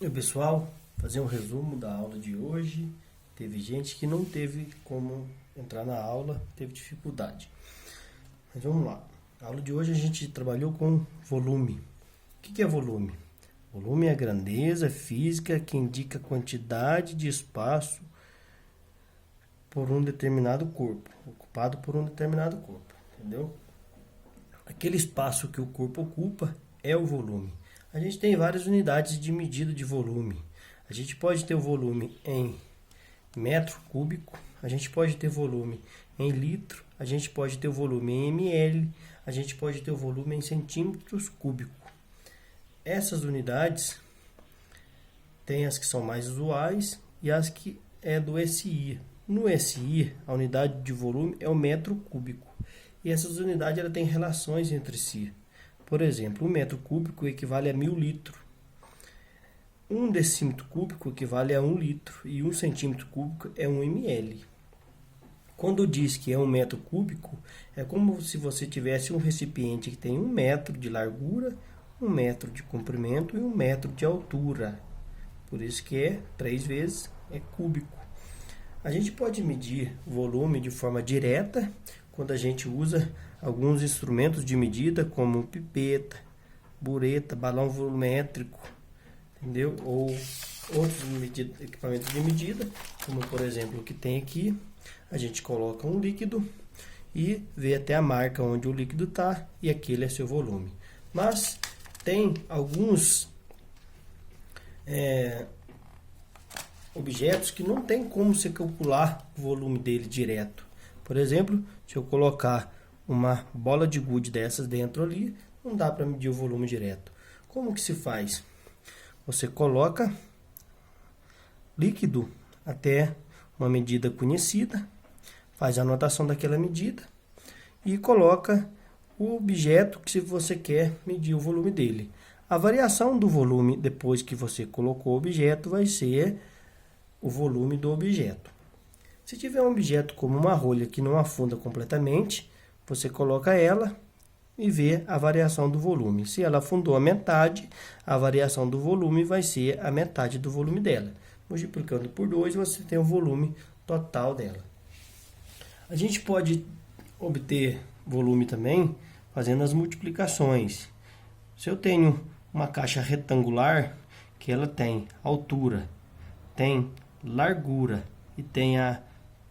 E pessoal, fazer um resumo da aula de hoje. Teve gente que não teve como entrar na aula, teve dificuldade. Mas vamos lá. A aula de hoje a gente trabalhou com volume. O que é volume? Volume é a grandeza física que indica a quantidade de espaço por um determinado corpo, ocupado por um determinado corpo, entendeu? Aquele espaço que o corpo ocupa é o volume. A gente tem várias unidades de medida de volume. A gente pode ter o volume em metro cúbico, a gente pode ter volume em litro, a gente pode ter o volume em ml, a gente pode ter o volume em centímetros cúbicos. Essas unidades tem as que são mais usuais e as que é do SI. No SI, a unidade de volume é o metro cúbico. E essas unidades ela têm relações entre si. Por exemplo, um metro cúbico equivale a 1000 litros. Um decímetro cúbico equivale a 1 litro. E um centímetro cúbico é 1 ml. Quando diz que é um metro cúbico, é como se você tivesse um recipiente que tem 1 metro de largura, 1 metro de comprimento e 1 metro de altura. Por isso que é 3 vezes é cúbico. A gente pode medir o volume de forma direta quando a gente usa alguns instrumentos de medida como pipeta, bureta, balão volumétrico, entendeu? Ou outros equipamentos de medida, como por exemplo o que tem aqui. A gente coloca um líquido e vê até a marca onde o líquido está e aquele é seu volume. Mas tem alguns objetos que não tem como você calcular o volume dele direto. Por exemplo, se eu colocar uma bola de gude dessas dentro ali, não dá para medir o volume direto. Como que se faz? Você coloca líquido até uma medida conhecida, faz a anotação daquela medida e coloca o objeto que você quer medir o volume dele. A variação do volume depois que você colocou o objeto vai ser o volume do objeto. Se tiver um objeto como uma rolha que não afunda completamente, você coloca ela e vê a variação do volume. Se ela afundou a metade, a variação do volume vai ser a metade do volume dela. Multiplicando por 2, você tem o volume total dela. A gente pode obter volume também fazendo as multiplicações. Se eu tenho uma caixa retangular que ela tem altura, tem largura e tem a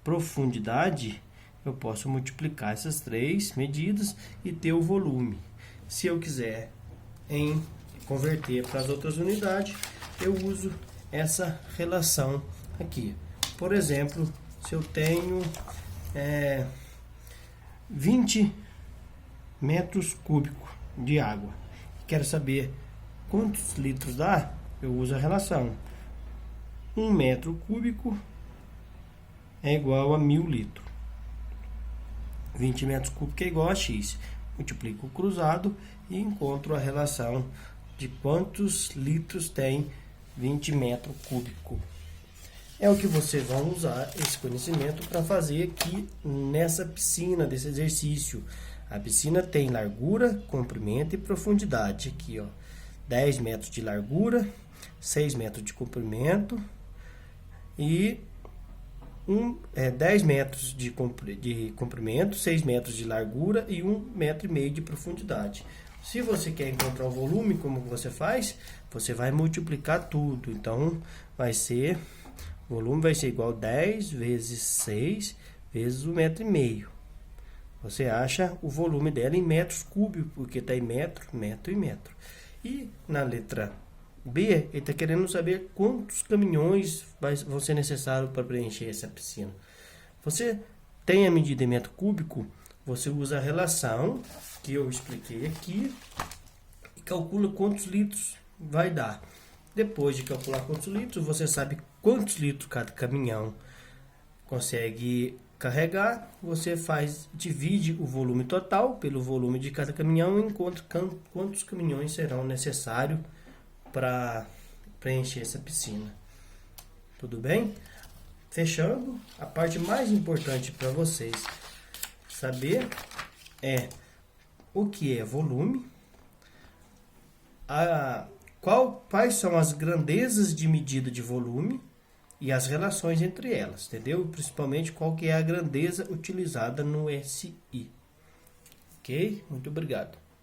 profundidade, eu posso multiplicar essas três medidas e ter o volume. Se eu quiser converter para as outras unidades, eu uso essa relação aqui. Por exemplo, se eu tenho 20 metros cúbicos de água, quero saber quantos litros dá, eu uso a relação. 1 metro cúbico é igual a 1000 litros. 20 metros cúbicos é igual a X. Multiplico o cruzado e encontro a relação de quantos litros tem 20 metros cúbicos. É o que vocês vão usar esse conhecimento para fazer aqui nessa piscina, desse exercício. A piscina tem largura, comprimento e profundidade. Aqui, ó, 10 metros de largura, 6 metros de comprimento e 10 metros de comprimento, 6 metros de largura e 1,5 metro de profundidade. Se você quer encontrar o volume, como você faz? Você vai multiplicar tudo. Então, o volume vai ser igual a 10 vezes 6 vezes 1,5 metro. Você acha o volume dela em metros cúbicos, porque está em metro, metro e metro. E na letra B, ele está querendo saber quantos caminhões vão ser necessários para preencher essa piscina. Você tem a medida em metro cúbico, você usa a relação que eu expliquei aqui e calcula quantos litros vai dar. Depois de calcular quantos litros, você sabe quantos litros cada caminhão consegue carregar. Você divide o volume total pelo volume de cada caminhão e encontra quantos caminhões serão necessários para preencher essa piscina. Tudo bem? Fechando, a parte mais importante para vocês saber é o que é volume, quais são as grandezas de medida de volume e as relações entre elas, entendeu? Principalmente qual que é a grandeza utilizada no SI. Ok? Muito obrigado.